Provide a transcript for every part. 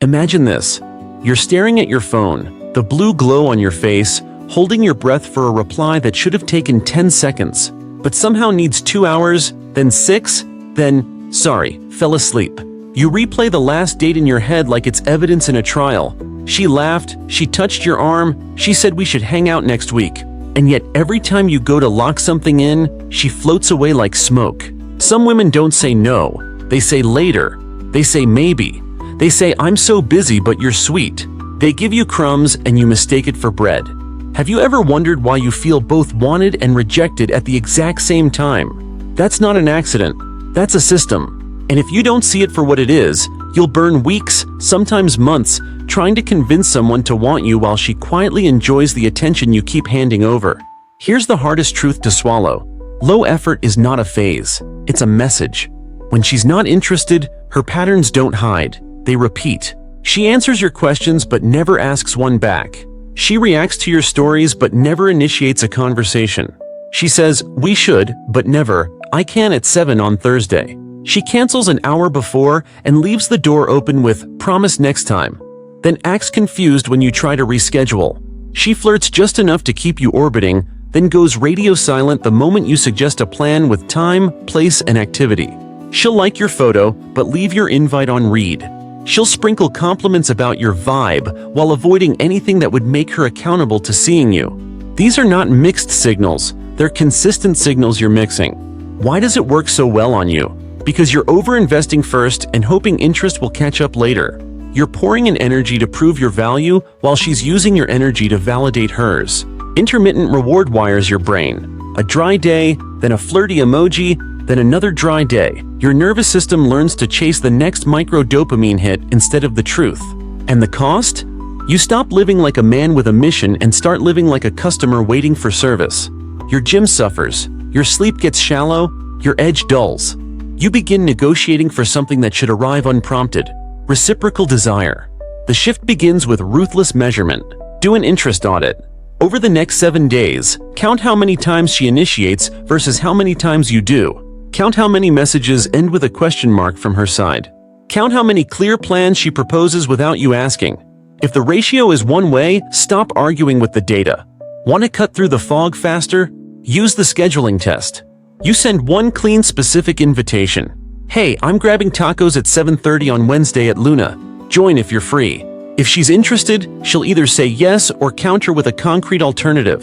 Imagine this. You're staring at your phone, the blue glow on your face, holding your breath for a reply that should have taken 10 seconds, but somehow needs 2 hours, then 6, then, sorry, fell asleep. You replay the last date in your head like it's evidence in a trial. She laughed, she touched your arm, she said we should hang out next week. And yet every time you go to lock something in, she floats away like smoke. Some women don't say no, they say later, they say maybe. They say I'm so busy but you're sweet. They give you crumbs and you mistake it for bread. Have you ever wondered why you feel both wanted and rejected at the exact same time? That's not an accident, that's a system. And if you don't see it for what it is, you'll burn weeks, sometimes months, trying to convince someone to want you while she quietly enjoys the attention you keep handing over. Here's the hardest truth to swallow. Low effort is not a phase, it's a message. When she's not interested, her patterns don't hide, they repeat. She answers your questions but never asks one back. She reacts to your stories but never initiates a conversation. She says, we should, but never, I can at 7 on Thursday. She cancels an hour before and leaves the door open with, promise next time. Then acts confused when you try to reschedule. She flirts just enough to keep you orbiting, then goes radio silent the moment you suggest a plan with time, place, and activity. She'll like your photo, but leave your invite on read. She'll sprinkle compliments about your vibe while avoiding anything that would make her accountable to seeing you. These are not mixed signals, they're consistent signals you're mixing. Why does it work so well on you? Because you're over-investing first and hoping interest will catch up later. You're pouring in energy to prove your value while she's using your energy to validate hers. Intermittent reward wires your brain. A dry day, then a flirty emoji, then another dry day. Your nervous system learns to chase the next micro-dopamine hit instead of the truth. And the cost? You stop living like a man with a mission and start living like a customer waiting for service. Your gym suffers, your sleep gets shallow, your edge dulls. You begin negotiating for something that should arrive unprompted. Reciprocal desire. The shift begins with ruthless measurement. Do an interest audit. Over the next 7 days, count how many times she initiates versus how many times you do. Count how many messages end with a question mark from her side. Count how many clear plans she proposes without you asking. If the ratio is one way, stop arguing with the data. Want to cut through the fog faster? Use the scheduling test. You send one clean, specific invitation. Hey, I'm grabbing tacos at 7:30 on Wednesday at Luna. Join if you're free. If she's interested, she'll either say yes or counter with a concrete alternative.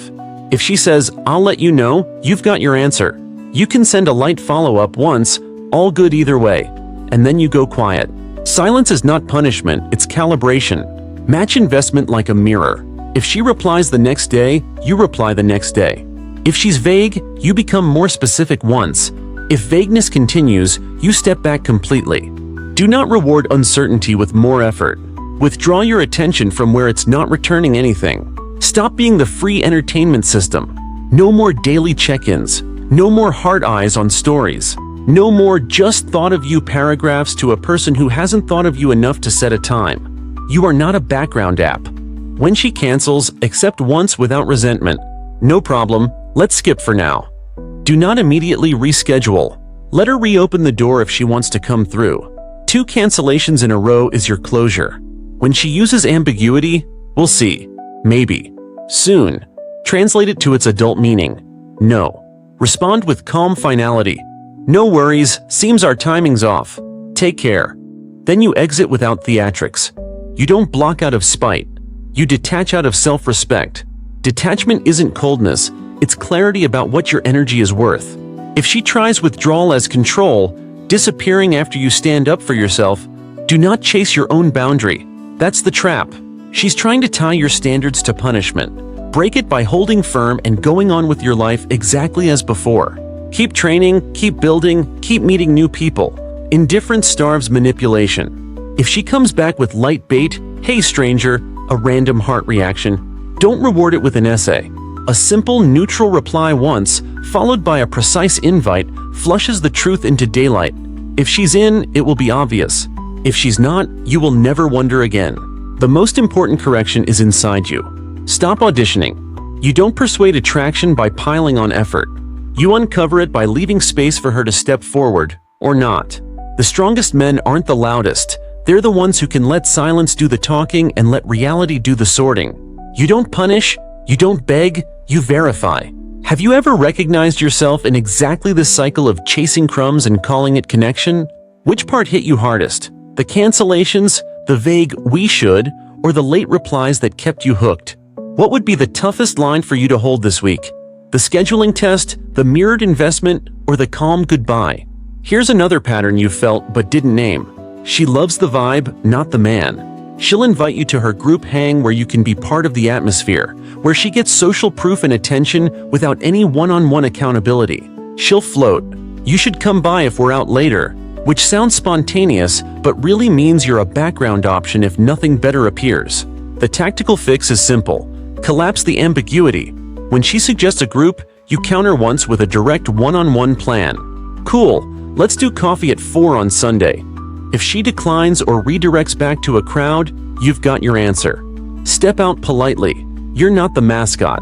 If she says, I'll let you know, you've got your answer. You can send a light follow-up once, all good either way. And then you go quiet. Silence is not punishment, it's calibration. Match investment like a mirror. If she replies the next day, you reply the next day. If she's vague, you become more specific once. If vagueness continues, you step back completely. Do not reward uncertainty with more effort. Withdraw your attention from where it's not returning anything. Stop being the free entertainment system. No more daily check-ins. No more heart eyes on stories. No more just thought of you paragraphs to a person who hasn't thought of you enough to set a time. You are not a background app. When she cancels, accept once without resentment. No problem, let's skip for now. Do not immediately reschedule. Let her reopen the door if she wants to come through. 2 cancellations in a row is your closure. When she uses ambiguity, we'll see. Maybe. Soon. Translate it to its adult meaning. No. Respond with calm finality. No worries, seems our timing's off. Take care. Then you exit without theatrics. You don't block out of spite. You detach out of self-respect. Detachment isn't coldness, it's clarity about what your energy is worth. If she tries withdrawal as control, disappearing after you stand up for yourself, do not chase your own boundary. That's the trap. She's trying to tie your standards to punishment. Break it by holding firm and going on with your life exactly as before. Keep training, keep building, keep meeting new people. Indifference starves manipulation. If she comes back with light bait, hey stranger, a random heart reaction, don't reward it with an essay. A simple, neutral reply once, followed by a precise invite, flushes the truth into daylight. If she's in, it will be obvious. If she's not, you will never wonder again. The most important correction is inside you. Stop auditioning. You don't persuade attraction by piling on effort. You uncover it by leaving space for her to step forward, or not. The strongest men aren't the loudest, They're the ones who can let silence do the talking and let reality do the sorting. You don't punish, you don't beg, you verify. Have you ever recognized yourself in exactly this cycle of chasing crumbs and calling it connection? Which part hit you hardest? The cancellations, the vague "we should," or the late replies that kept you hooked? What would be the toughest line for you to hold this week? The scheduling test, the mirrored investment, or the calm goodbye? Here's another pattern you felt but didn't name. She loves the vibe, not the man. She'll invite you to her group hang where you can be part of the atmosphere, where she gets social proof and attention without any one-on-one accountability. She'll float. "You should come by if we're out later," which sounds spontaneous but really means you're a background option if nothing better appears. The tactical fix is simple. Collapse the ambiguity. When she suggests a group, you counter once with a direct one-on-one plan. "Cool, let's do coffee at 4 on Sunday." If she declines or redirects back to a crowd, you've got your answer. Step out politely. You're not the mascot.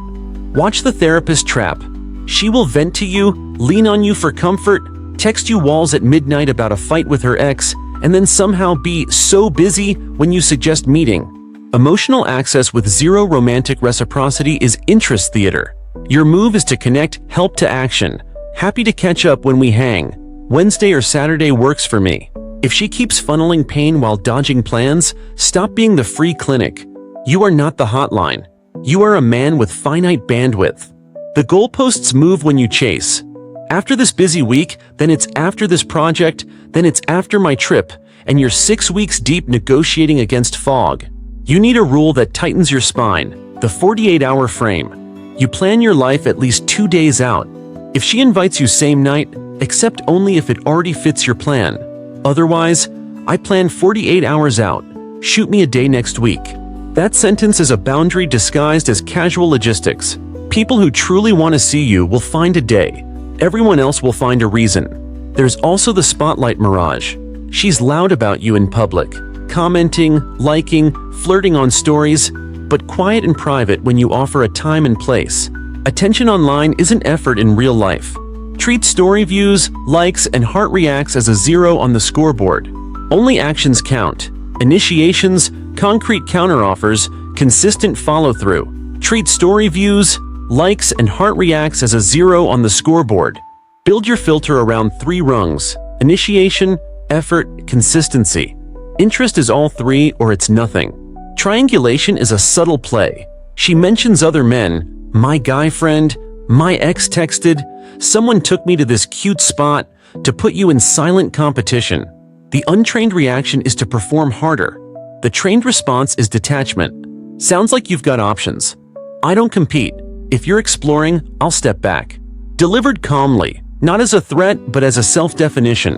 Watch the therapist trap. She will vent to you, lean on you for comfort, text you walls at midnight about a fight with her ex, and then somehow be so busy when you suggest meeting. Emotional access with zero romantic reciprocity is interest theater. Your move is to connect help to action. "Happy to catch up when we hang. Wednesday or Saturday works for me." If she keeps funneling pain while dodging plans, stop being the free clinic. You are not the hotline. You are a man with finite bandwidth. The goalposts move when you chase. After this busy week, then it's after this project, then it's after my trip, and you're 6 weeks deep negotiating against fog. You need a rule that tightens your spine, the 48-hour frame. You plan your life at least 2 days out. If she invites you same night, accept only if it already fits your plan. Otherwise, "I plan 48 hours out. Shoot me a day next week." That sentence is a boundary disguised as casual logistics. People who truly want to see you will find a day. Everyone else will find a reason. There's also the spotlight mirage. She's loud about you in public, commenting, liking, flirting on stories, but quiet and private when you offer a time and place. Attention online isn't effort in real life. Treat story views, likes, and heart reacts as a 0 on the scoreboard. Only actions count. Initiations, concrete counteroffers, consistent follow-through. Treat story views, likes, and heart reacts as a 0 on the scoreboard. Build your filter around 3 rungs: initiation, effort, consistency. Interest is all 3 or it's nothing. Triangulation is a subtle play. She mentions other men, "My guy friend," "My ex texted," "Someone took me to this cute spot," to put you in silent competition. The untrained reaction is to perform harder. The trained response is detachment. Sounds like you've got options. I don't compete. If you're exploring, I'll step back. Delivered calmly, not as a threat but as a self-definition.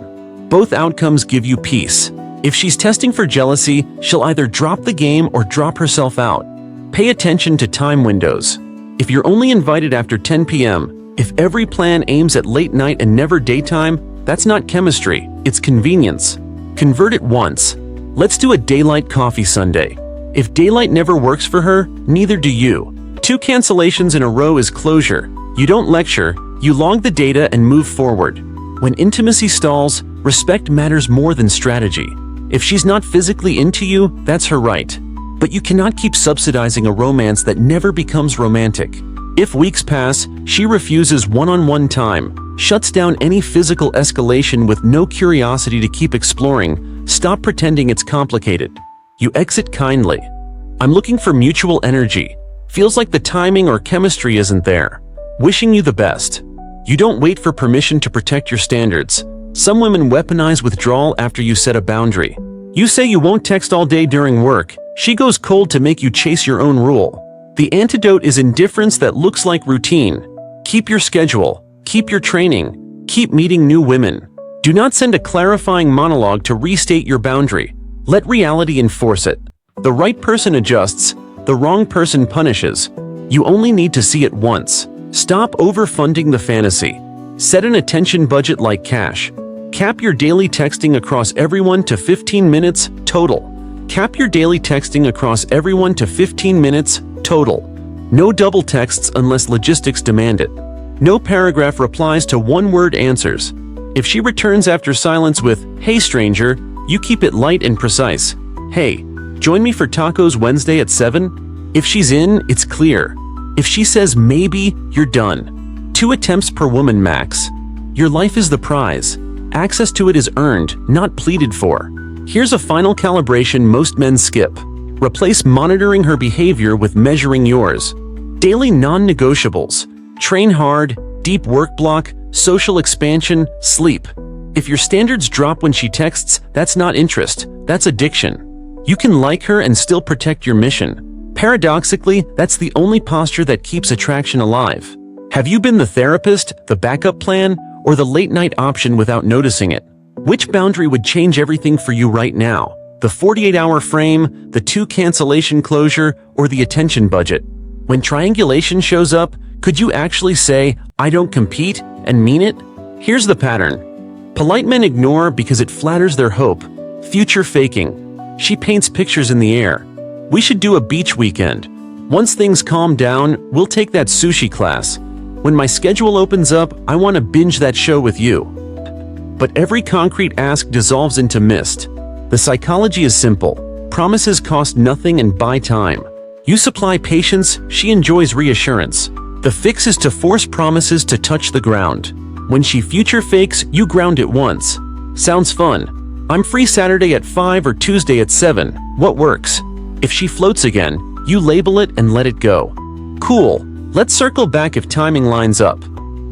Both outcomes give you peace. If she's testing for jealousy, she'll either drop the game or drop herself out. Pay attention to time windows. If you're only invited after 10 p.m., if every plan aims at late night and never daytime, that's not chemistry, it's convenience. Convert it once. Let's do a daylight coffee Sunday. If daylight never works for her, neither do you. 2 cancellations in a row is closure. You don't lecture, you log the data and move forward. When intimacy stalls, respect matters more than strategy. If she's not physically into you, that's her right. But you cannot keep subsidizing a romance that never becomes romantic. If weeks pass, she refuses one-on-one time, shuts down any physical escalation with no curiosity to keep exploring, stop pretending it's complicated. You exit kindly. "I'm looking for mutual energy. Feels like the timing or chemistry isn't there. Wishing you the best." You don't wait for permission to protect your standards. Some women weaponize withdrawal after you set a boundary. You say you won't text all day during work. She goes cold to make you chase your own rule. The antidote is indifference that looks like routine. Keep your schedule. Keep your training. Keep meeting new women. Do not send a clarifying monologue to restate your boundary. Let reality enforce it. The right person adjusts. The wrong person punishes. You only need to see it once. Stop overfunding the fantasy. Set an attention budget like cash. Cap your daily texting across everyone to 15 minutes total. Cap your daily texting across everyone to 15 minutes total. No double texts unless logistics demand it. No paragraph replies to one-word answers. If she returns after silence with, "Hey stranger," You keep it light and precise. Hey, join me for tacos Wednesday at 7? If she's in, it's clear. If she says maybe, you're done. 2 attempts per woman max. Your life is the prize. Access to it is earned, not pleaded for. Here's a final calibration most men skip. Replace monitoring her behavior with measuring yours. Daily non-negotiables. Train hard, deep work block, social expansion, sleep. If your standards drop when she texts, that's not interest, that's addiction. You can like her and still protect your mission. Paradoxically, that's the only posture that keeps attraction alive. Have you been the therapist, the backup plan, or the late-night option without noticing it? Which boundary would change everything for you right now? The 48-hour frame, the 2 cancellation closure, or the attention budget? When triangulation shows up, could you actually say, "I don't compete," and mean it? Here's the pattern. Polite men ignore because it flatters their hope. Future faking. She paints pictures in the air. We should do a beach weekend. Once things calm down, we'll take that sushi class. When my schedule opens up, I want to binge that show with you. But every concrete ask dissolves into mist. The psychology is simple. Promises cost nothing and buy time. You supply patience, she enjoys reassurance. The fix is to force promises to touch the ground. When she future fakes, you ground it once. Sounds fun. I'm free Saturday at 5 or Tuesday at 7. What works? If she floats again, you label it and let it go. Cool. Let's circle back if timing lines up.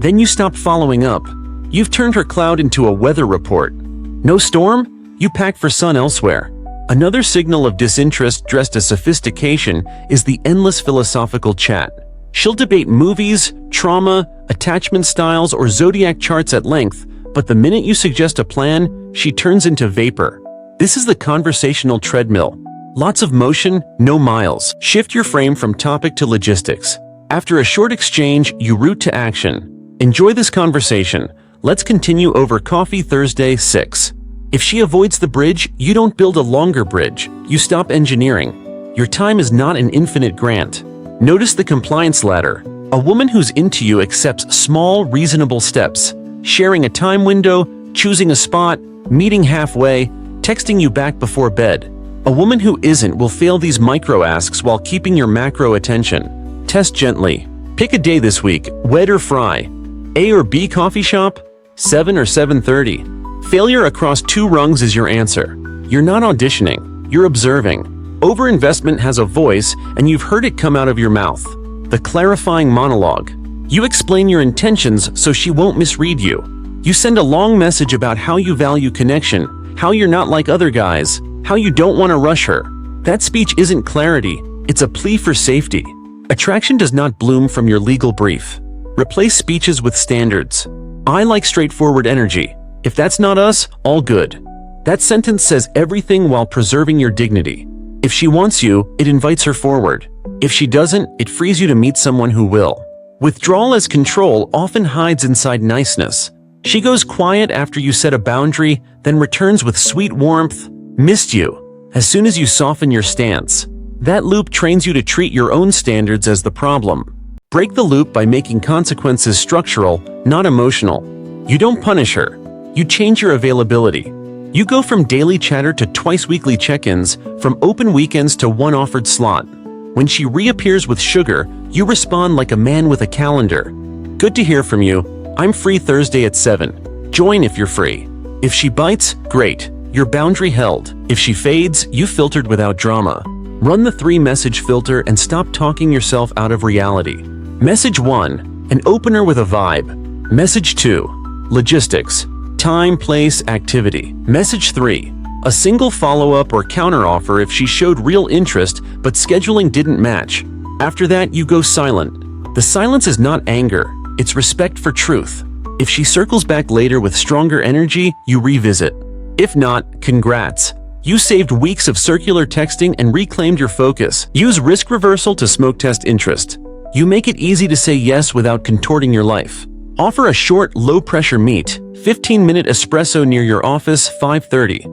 Then you stop following up. You've turned her cloud into a weather report. No storm? You pack for sun elsewhere. Another signal of disinterest dressed as sophistication is the endless philosophical chat. She'll debate movies, trauma, attachment styles, or zodiac charts at length, but the minute you suggest a plan, she turns into vapor. This is the conversational treadmill. Lots of motion, no miles. Shift your frame from topic to logistics. After a short exchange, you route to action. Enjoy this conversation. Let's continue over coffee Thursday, 6. If she avoids the bridge, you don't build a longer bridge. You stop engineering. Your time is not an infinite grant. Notice the compliance ladder. A woman who's into you accepts small, reasonable steps. Sharing a time window, choosing a spot, meeting halfway, texting you back before bed. A woman who isn't will fail these micro asks while keeping your macro attention. Test gently. Pick a day this week, wed or fry. A or B coffee shop? 7 or 7:30. Failure across 2 rungs is your answer. You're not auditioning, you're observing. Overinvestment has a voice, and you've heard it come out of your mouth. The clarifying monologue. You explain your intentions so she won't misread you. You send a long message about how you value connection, how you're not like other guys, how you don't want to rush her. That speech isn't clarity, it's a plea for safety. Attraction does not bloom from your legal brief. Replace speeches with standards. I like straightforward energy. If that's not us, all good. That sentence says everything while preserving your dignity. If she wants you, it invites her forward. If she doesn't, it frees you to meet someone who will. Withdrawal as control often hides inside niceness. She goes quiet after you set a boundary, then returns with sweet warmth. Missed you. As soon as you soften your stance. That loop trains you to treat your own standards as the problem. Break the loop by making consequences structural, not emotional. You don't punish her. You change your availability. You go from daily chatter to twice-weekly check-ins, from open weekends to one offered slot. When she reappears with sugar, you respond like a man with a calendar. Good to hear from you. I'm free Thursday at 7. Join if you're free. If she bites, great. Your boundary held. If she fades, you filtered without drama. Run the 3-message filter and stop talking yourself out of reality. Message 1, an opener with a vibe. Message 2, logistics, time, place, activity. Message 3, a single follow-up or counteroffer if she showed real interest but scheduling didn't match. After that, you go silent. The silence is not anger, it's respect for truth. If she circles back later with stronger energy, you revisit. If not, congrats. You saved weeks of circular texting and reclaimed your focus. Use risk reversal to smoke test interest. You make it easy to say yes without contorting your life. Offer a short, low-pressure meet, 15-minute espresso near your office, 5:30.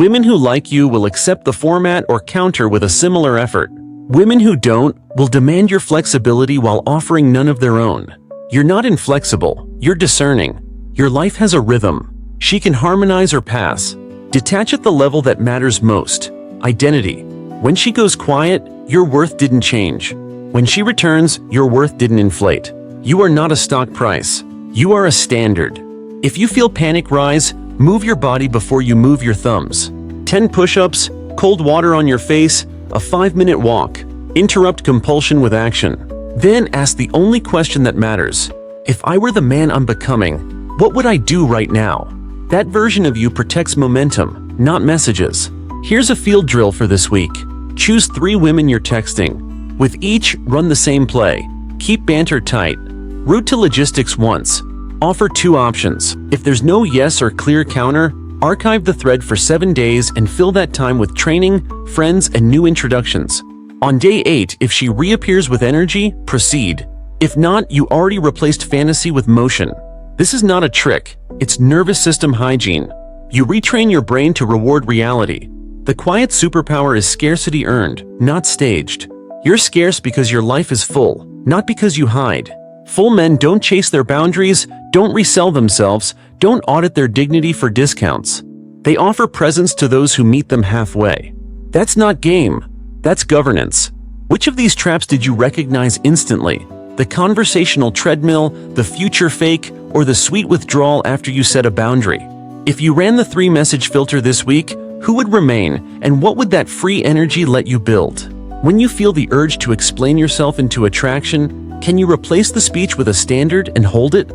Women who like you will accept the format or counter with a similar effort. Women who don't will demand your flexibility while offering none of their own. You're not inflexible, you're discerning. Your life has a rhythm. She can harmonize or pass. Detach at the level that matters most. Identity. When she goes quiet, your worth didn't change. When she returns, your worth didn't inflate. You are not a stock price. You are a standard. If you feel panic rise, move your body before you move your thumbs. 10 push-ups, cold water on your face, a 5-minute walk. Interrupt compulsion with action. Then ask the only question that matters. If I were the man I'm becoming, what would I do right now? That version of you protects momentum, not messages. Here's a field drill for this week. Choose 3 women you're texting. With each, run the same play. Keep banter tight. Route to logistics once. Offer 2 options. If there's no yes or clear counter, archive the thread for 7 days and fill that time with training, friends, and new introductions. On day 8, if she reappears with energy, proceed. If not, you already replaced fantasy with motion. This is not a trick, it's nervous system hygiene. You retrain your brain to reward reality. The quiet superpower is scarcity earned, not staged. You're scarce because your life is full, not because you hide. Full men don't chase their boundaries, don't resell themselves, don't audit their dignity for discounts. They offer presents to those who meet them halfway. That's not game, that's governance. Which of these traps did you recognize instantly? The conversational treadmill, the future fake, or the sweet withdrawal after you set a boundary? If you ran the 3-message filter this week, who would remain, and what would that free energy let you build? When you feel the urge to explain yourself into attraction, can you replace the speech with a standard and hold it?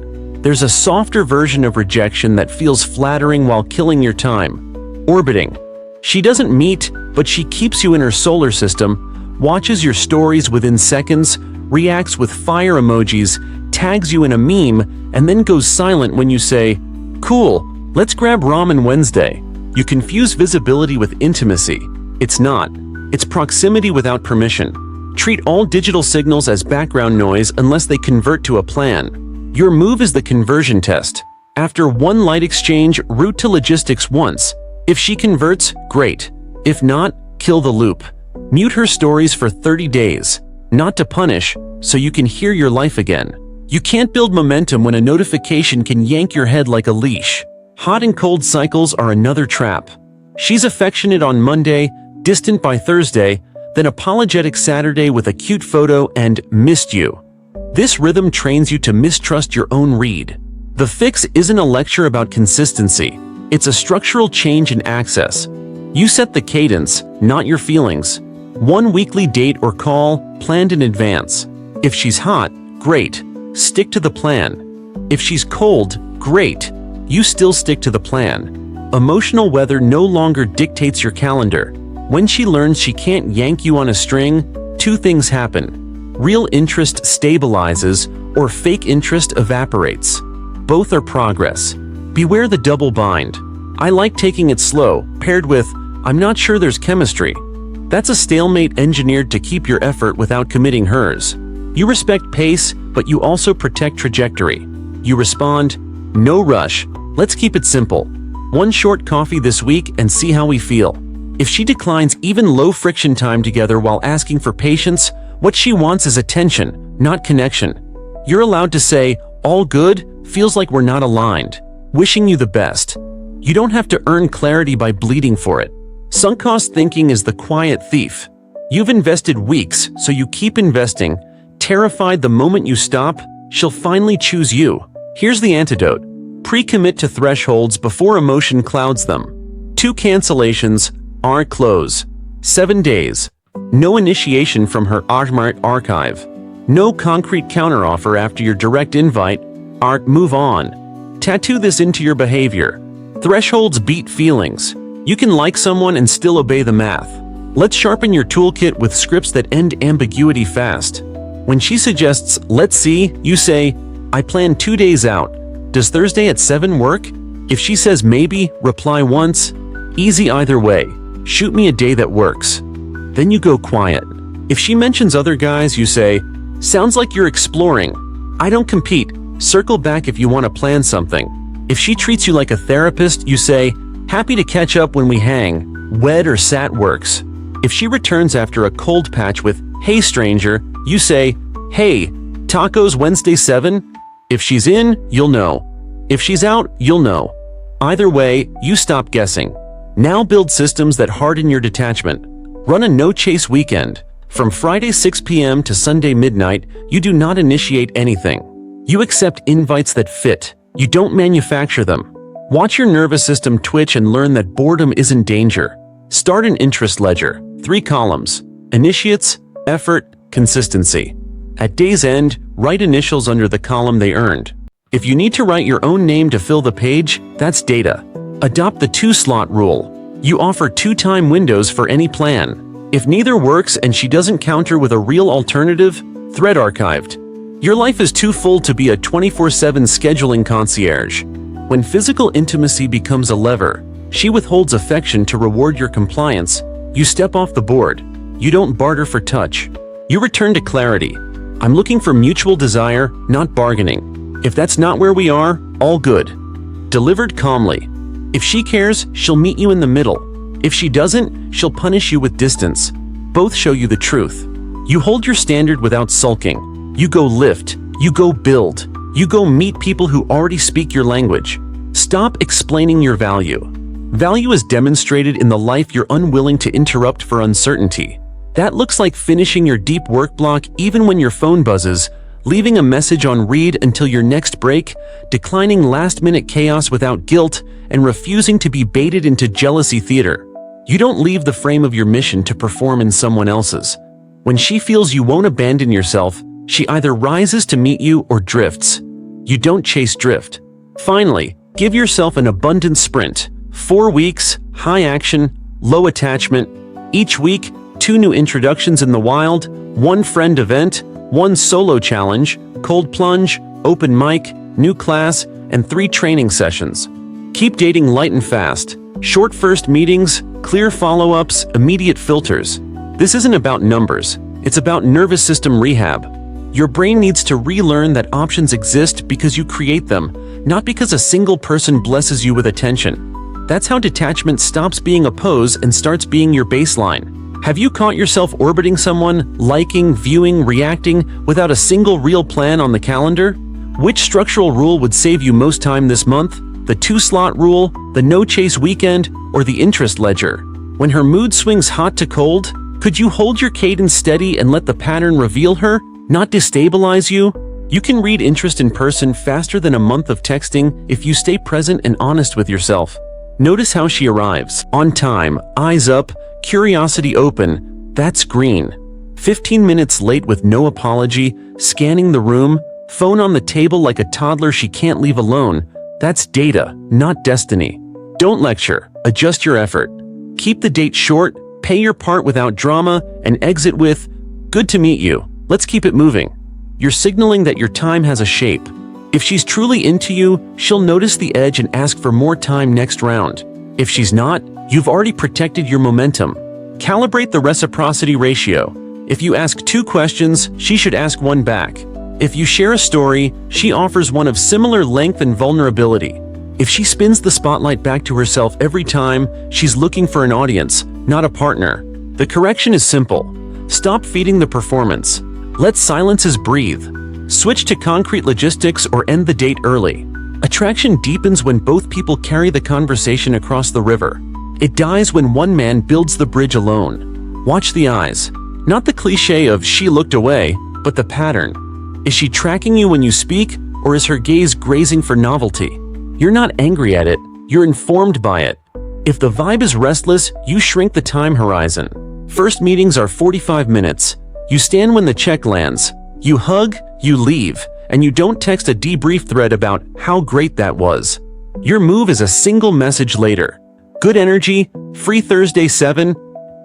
There's a softer version of rejection that feels flattering while killing your time. Orbiting. She doesn't meet, but she keeps you in her solar system, watches your stories within seconds, reacts with fire emojis, tags you in a meme, and then goes silent when you say, "Cool, let's grab ramen Wednesday." You confuse visibility with intimacy. It's not. It's proximity without permission. Treat all digital signals as background noise unless they convert to a plan. Your move is the conversion test. After 1 light exchange, route to logistics once. If she converts, great. If not, kill the loop. Mute her stories for 30 days. Not to punish, so you can hear your life again. You can't build momentum when a notification can yank your head like a leash. Hot and cold cycles are another trap. She's affectionate on Monday, distant by Thursday, then apologetic Saturday with a cute photo and missed you. This rhythm trains you to mistrust your own read. The fix isn't a lecture about consistency. It's a structural change in access. You set the cadence, not your feelings. 1 weekly date or call, planned in advance. If she's hot, great. Stick to the plan. If she's cold, great. You still stick to the plan. Emotional weather no longer dictates your calendar. When she learns she can't yank you on a string, 2 things happen. Real interest stabilizes, or fake interest evaporates. Both are progress. Beware the double bind. I like taking it slow, paired with, I'm not sure there's chemistry. That's a stalemate engineered to keep your effort without committing hers. You respect pace, but you also protect trajectory. You respond, no rush, let's keep it simple. 1 short coffee this week and see how we feel. If she declines even low friction time together while asking for patience, what she wants is attention, not connection. You're allowed to say, all good, feels like we're not aligned. Wishing you the best. You don't have to earn clarity by bleeding for it. Sunk cost thinking is the quiet thief. You've invested weeks, so you keep investing. Terrified the moment you stop, she'll finally choose you. Here's the antidote. Pre-commit to thresholds before emotion clouds them. 2 cancellations, our close. 7 days. No initiation from her Artmart archive. No concrete counteroffer after your direct invite. Art, move on. Tattoo this into your behavior. Thresholds beat feelings. You can like someone and still obey the math. Let's sharpen your toolkit with scripts that end ambiguity fast. When she suggests, let's see, you say, I plan 2 days out. Does Thursday at 7 work? If she says maybe, reply once. Easy either way. Shoot me a day that works. Then you go quiet. If she mentions other guys, you say, sounds like you're exploring. I don't compete. Circle back if you want to plan something. If she treats you like a therapist, you say, happy to catch up when we hang. Wed or sat works. If she returns after a cold patch with, hey stranger, you say, hey, tacos Wednesday 7? If she's in, you'll know. If she's out, you'll know. Either way, you stop guessing. Now build systems that harden your detachment. Run a no-chase weekend. From Friday 6 p.m. to Sunday midnight, you do not initiate anything. You accept invites that fit. You don't manufacture them. Watch your nervous system twitch and learn that boredom isn't danger. Start an interest ledger. 3 columns. Initiates, effort, consistency. At day's end, write initials under the column they earned. If you need to write your own name to fill the page, that's data. Adopt the 2-slot rule. You offer 2 time windows for any plan. If neither works and she doesn't counter with a real alternative, thread archived. Your life is too full to be a 24/7 scheduling concierge. When physical intimacy becomes a lever, she withholds affection to reward your compliance. You step off the board. You don't barter for touch. You return to clarity. I'm looking for mutual desire, not bargaining. If that's not where we are, all good. Delivered calmly. If she cares, she'll meet you in the middle. If she doesn't, she'll punish you with distance. Both show you the truth. You hold your standard without sulking. You go lift. You go build. You go meet people who already speak your language. Stop explaining your value. Value is demonstrated in the life you're unwilling to interrupt for uncertainty. That looks like finishing your deep work block even when your phone buzzes, leaving a message on read until your next break, declining last-minute chaos without guilt, and refusing to be baited into jealousy theater. You don't leave the frame of your mission to perform in someone else's. When she feels you won't abandon yourself, she either rises to meet you or drifts. You don't chase drift. Finally, give yourself an abundant sprint. 4 weeks, high action, low attachment. Each week, 2 new introductions in the wild, 1 friend event, 1 solo challenge, cold plunge, open mic, new class, and 3 training sessions. Keep dating light and fast. Short first meetings, clear follow-ups, immediate filters. This isn't about numbers. It's about nervous system rehab. Your brain needs to relearn that options exist because you create them, not because a single person blesses you with attention. That's how detachment stops being a pose and starts being your baseline. Have you caught yourself orbiting someone, liking, viewing, reacting, without a single real plan on the calendar? Which structural rule would save you most time this month? The 2-slot rule, the no-chase weekend, or the interest ledger? When her mood swings hot to cold, could you hold your cadence steady and let the pattern reveal her, not destabilize you? You can read interest in person faster than a month of texting if you stay present and honest with yourself. Notice how she arrives. On time, eyes up, curiosity open. That's green. 15 minutes late with no apology, scanning the room, phone on the table like a toddler she can't leave alone. That's data, not destiny. Don't lecture, adjust your effort. Keep the date short, pay your part without drama, and exit with, "Good to meet you, let's keep it moving." You're signaling that your time has a shape. If she's truly into you, she'll notice the edge and ask for more time next round. If she's not, you've already protected your momentum. Calibrate the reciprocity ratio. If you ask 2 questions, she should ask 1 back. If you share a story, she offers one of similar length and vulnerability. If she spins the spotlight back to herself every time, she's looking for an audience, not a partner. The correction is simple. Stop feeding the performance. Let silences breathe. Switch to concrete logistics or end the date early. Attraction deepens when both people carry the conversation across the river. It dies when one man builds the bridge alone. Watch the eyes. Not the cliche of "she looked away," but the pattern. Is she tracking you when you speak, or is her gaze grazing for novelty? You're not angry at it, you're informed by it. If the vibe is restless, you shrink the time horizon. First meetings are 45 minutes. You stand when the check lands. You hug, you leave, and you don't text a debrief thread about how great that was. Your move is a single message later. Good energy, free Thursday 7.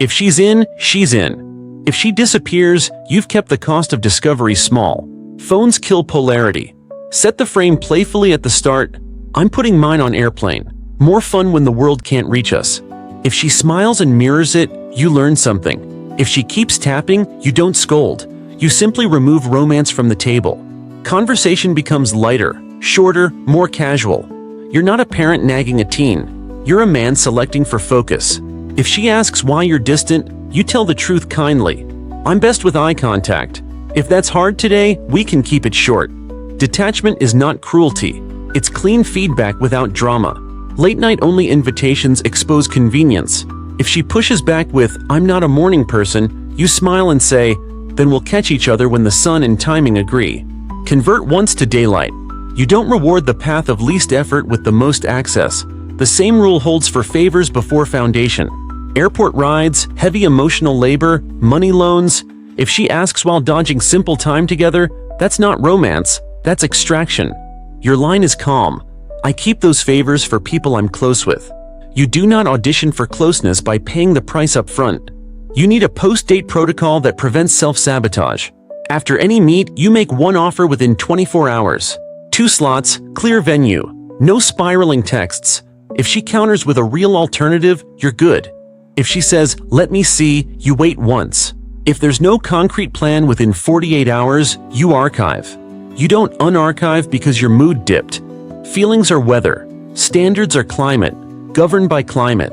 If she's in, she's in. If she disappears, you've kept the cost of discovery small. Phones kill polarity. Set the frame playfully at the start. I'm putting mine on airplane. More fun when the world can't reach us. If she smiles and mirrors it, you learn something. If she keeps tapping, you don't scold. You simply remove romance from the table. Conversation becomes lighter, shorter, more casual. You're not a parent nagging a teen. You're a man selecting for focus. If she asks why you're distant, you tell the truth kindly. I'm best with eye contact. If that's hard today, we can keep it short. Detachment is not cruelty. It's clean feedback without drama. Late-night only invitations expose convenience. If she pushes back with, "I'm not a morning person," you smile and say, "Then we'll catch each other when the sun and timing agree." Convert once to daylight. You don't reward the path of least effort with the most access. The same rule holds for favors before foundation. Airport rides, heavy emotional labor, money loans. If she asks while dodging simple time together, that's not romance, that's extraction. Your line is calm. "I keep those favors for people I'm close with." You do not audition for closeness by paying the price up front. You need a post-date protocol that prevents self-sabotage. After any meet, you make one offer within 24 hours. 2 slots, clear venue. No spiraling texts. If she counters with a real alternative, you're good. If she says, "Let me see," you wait once. If there's no concrete plan within 48 hours, you archive. You don't unarchive because your mood dipped. Feelings are weather. Standards are climate, governed by climate.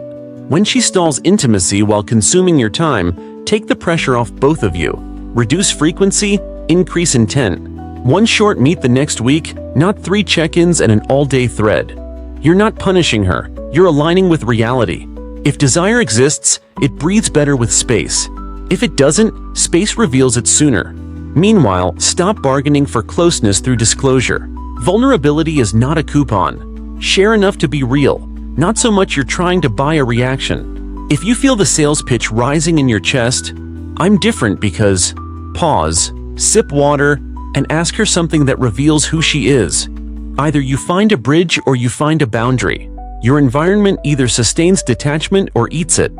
When she stalls intimacy while consuming your time, take the pressure off both of you. Reduce frequency, increase intent. One short meet the next week, not 3 check-ins and an all-day thread. You're not punishing her, you're aligning with reality. If desire exists, it breathes better with space. If it doesn't, space reveals it sooner. Meanwhile, stop bargaining for closeness through disclosure. Vulnerability is not a coupon. Share enough to be real, not so much you're trying to buy a reaction. If you feel the sales pitch rising in your chest, "I'm different because..." Pause, sip water, and ask her something that reveals who she is. Either you find a bridge or you find a boundary. Your environment either sustains detachment or eats it.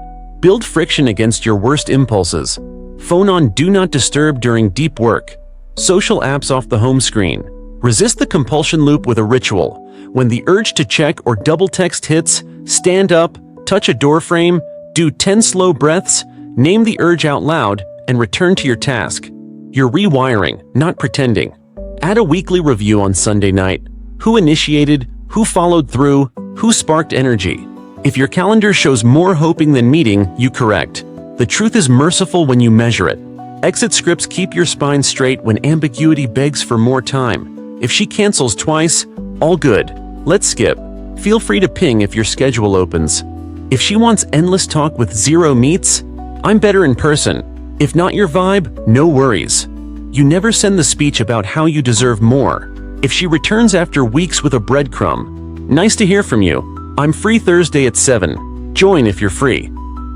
Build friction against your worst impulses. Phone on Do Not Disturb during deep work. Social apps off the home screen. Resist the compulsion loop with a ritual. When the urge to check or double text hits, stand up, touch a doorframe, do 10 slow breaths, name the urge out loud, and return to your task. You're rewiring, not pretending. Add a weekly review on Sunday night. Who initiated? Who followed through? Who sparked energy? If your calendar shows more hoping than meeting, you correct. The truth is merciful when you measure it. Exit scripts keep your spine straight when ambiguity begs for more time. If she cancels twice, all good. Let's skip. Feel free to ping if your schedule opens. If she wants endless talk with 0 meets, I'm better in person. If not your vibe, no worries. You never send the speech about how you deserve more. If she returns after weeks with a breadcrumb, "Nice to hear from you. I'm free Thursday at 7. Join if you're free."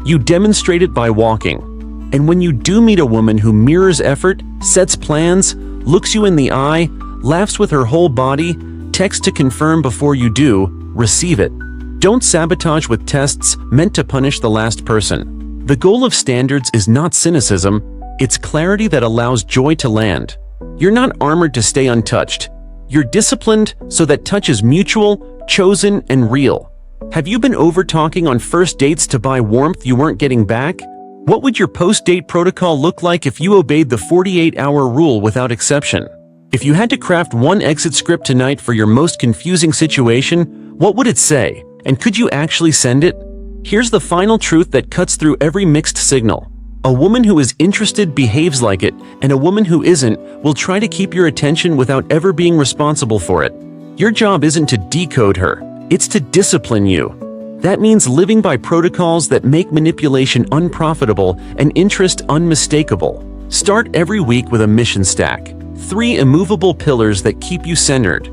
You demonstrate it by walking. And when you do meet a woman who mirrors effort, sets plans, looks you in the eye, laughs with her whole body, texts to confirm before you do, receive it. Don't sabotage with tests meant to punish the last person. The goal of standards is not cynicism, it's clarity that allows joy to land. You're not armored to stay untouched. You're disciplined so that touch is mutual, chosen, and real. Have you been over-talking on first dates to buy warmth you weren't getting back? What would your post-date protocol look like if you obeyed the 48-hour rule without exception? If you had to craft one exit script tonight for your most confusing situation, what would it say? And could you actually send it? Here's the final truth that cuts through every mixed signal. A woman who is interested behaves like it, and a woman who isn't will try to keep your attention without ever being responsible for it. Your job isn't to decode her, it's to discipline you. That means living by protocols that make manipulation unprofitable and interest unmistakable. Start every week with a mission stack. 3 immovable pillars that keep you centered.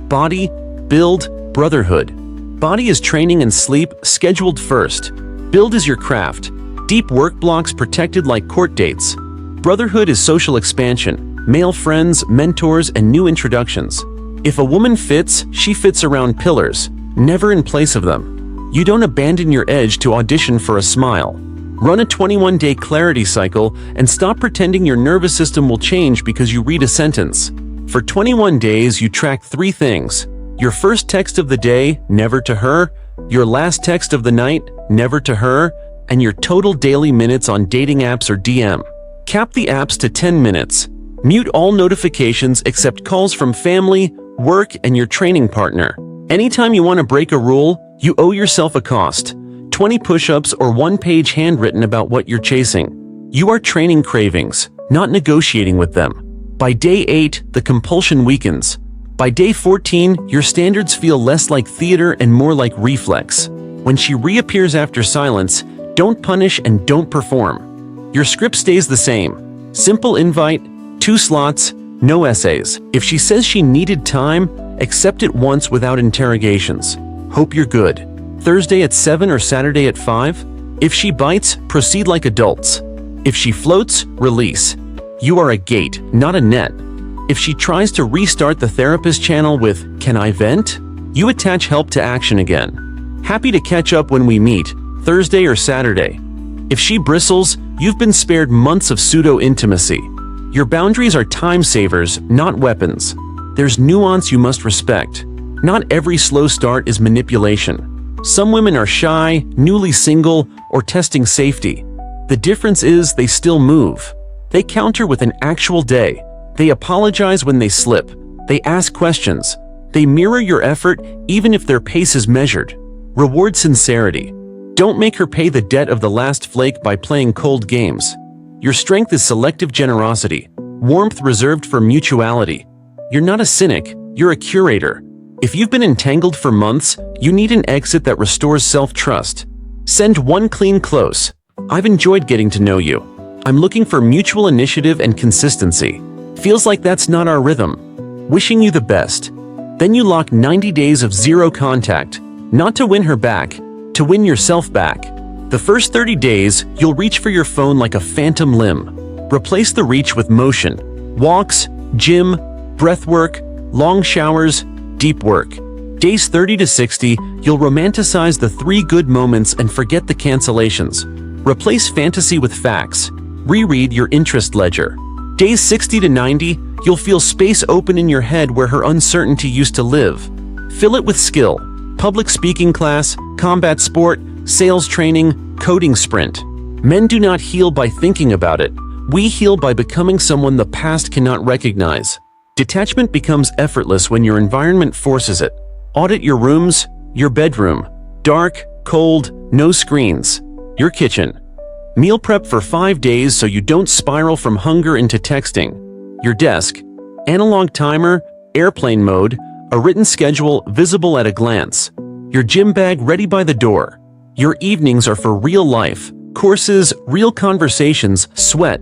Body, build, brotherhood. Body is training and sleep, scheduled first. Build is your craft. Deep work blocks protected like court dates. Brotherhood is social expansion, male friends, mentors, and new introductions. If a woman fits, she fits around pillars, never in place of them. You don't abandon your edge to audition for a smile. Run a 21-day clarity cycle and stop pretending your nervous system will change because you read a sentence. For 21 days, you track 3 things. Your first text of the day, never to her. Your last text of the night, never to her. And your total daily minutes on dating apps or DM. Cap the apps to 10 minutes. Mute all notifications except calls from family, work, and your training partner. Anytime you want to break a rule, you owe yourself a cost. 20 push-ups or 1-page handwritten about what you're chasing. You are training cravings, not negotiating with them. By day 8, the compulsion weakens. By day 14, your standards feel less like theater and more like reflex. When she reappears after silence, don't punish and don't perform. Your script stays the same. Simple invite, 2 slots, no essays. If she says she needed time, accept it once without interrogations. Hope you're good. Thursday at 7 or Saturday at 5? If she bites, proceed like adults. If she floats, release. You are a gate, not a net. If she tries to restart the therapist channel with, "Can I vent?" you attach help to action again. Happy to catch up when we meet, Thursday or Saturday. If she bristles, you've been spared months of pseudo-intimacy. Your boundaries are time savers, not weapons. There's nuance you must respect. Not every slow start is manipulation. Some women are shy, newly single, or testing safety. The difference is they still move. They counter with an actual day. They apologize when they slip. They ask questions. They mirror your effort even if their pace is measured. Reward sincerity. Don't make her pay the debt of the last flake by playing cold games. Your strength is selective generosity, warmth reserved for mutuality. You're not a cynic, you're a curator. If you've been entangled for months, you need an exit that restores self-trust. Send one clean close. I've enjoyed getting to know you. I'm looking for mutual initiative and consistency. Feels like that's not our rhythm. Wishing you the best. Then you lock 90 days of zero contact, not to win her back, to win yourself back. The first 30 days, you'll reach for your phone like a phantom limb. Replace the reach with motion. Walks, gym, breath work, long showers, deep work. Days 30 to 60, you'll romanticize the 3 good moments and forget the cancellations. Replace fantasy with facts. Reread your interest ledger. Days 60 to 90, you'll feel space open in your head where her uncertainty used to live. Fill it with skill. Public speaking class, combat sport, sales training, coding sprint. Men do not heal by thinking about it. We heal by becoming someone the past cannot recognize. Detachment becomes effortless when your environment forces it. Audit your rooms, your bedroom. Dark, cold, no screens. Your kitchen. Meal prep for 5 days so you don't spiral from hunger into texting. Your desk. Analog timer, airplane mode, a written schedule visible at a glance. Your gym bag ready by the door. Your evenings are for real life. Courses, real conversations, sweat.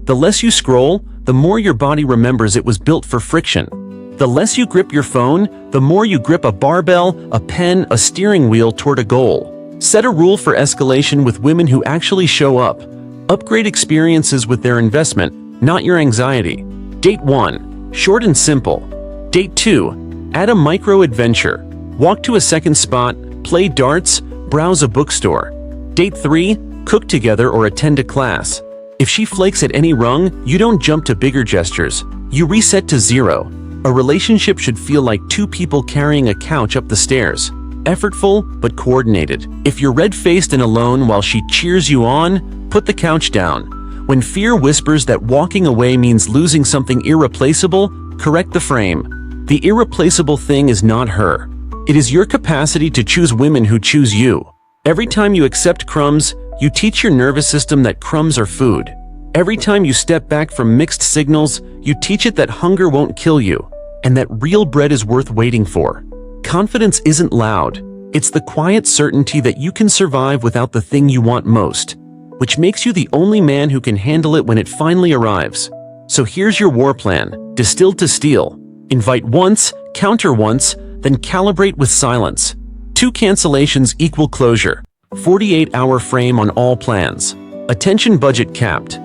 The less you scroll, the more your body remembers it was built for friction. The less you grip your phone, the more you grip a barbell, a pen, a steering wheel toward a goal. Set a rule for escalation with women who actually show up. Upgrade experiences with their investment, not your anxiety. Date 1. Short and simple. Date 2. Add a micro-adventure. Walk to a second spot, play darts, browse a bookstore. Date 3. Cook together or attend a class. If she flakes at any rung, you don't jump to bigger gestures. You reset to 0. A relationship should feel like 2 people carrying a couch up the stairs. Effortful, but coordinated. If you're red-faced and alone while she cheers you on, put the couch down. When fear whispers that walking away means losing something irreplaceable, correct the frame. The irreplaceable thing is not her. It is your capacity to choose women who choose you. Every time you accept crumbs, you teach your nervous system that crumbs are food. Every time you step back from mixed signals, you teach it that hunger won't kill you, and that real bread is worth waiting for. Confidence isn't loud. It's the quiet certainty that you can survive without the thing you want most, which makes you the only man who can handle it when it finally arrives. So here's your war plan, distilled to steel. Invite once, counter once, then calibrate with silence. 2 cancellations equal closure. 48-hour frame on all plans. Attention budget capped.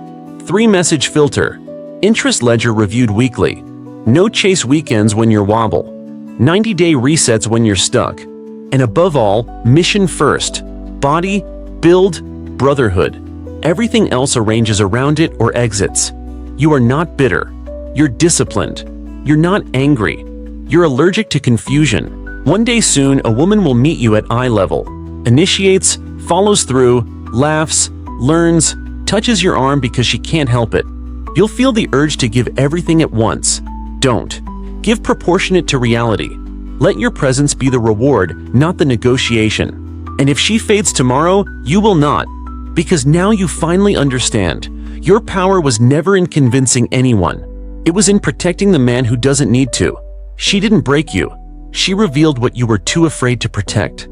3 message filter. Interest ledger reviewed weekly. No chase weekends when you're wobble. 90-day resets when you're stuck. And above all, mission first. Body, build, brotherhood. Everything else arranges around it or exits. You are not bitter. You're disciplined. You're not angry. You're allergic to confusion. One day soon, a woman will meet you at eye level. Initiates, follows through, laughs, learns, touches your arm because she can't help it. You'll feel the urge to give everything at once. Don't. Give proportionate to reality. Let your presence be the reward, not the negotiation. And if she fades tomorrow, you will not. Because now you finally understand. Your power was never in convincing anyone. It was in protecting the man who doesn't need to. She didn't break you. She revealed what you were too afraid to protect.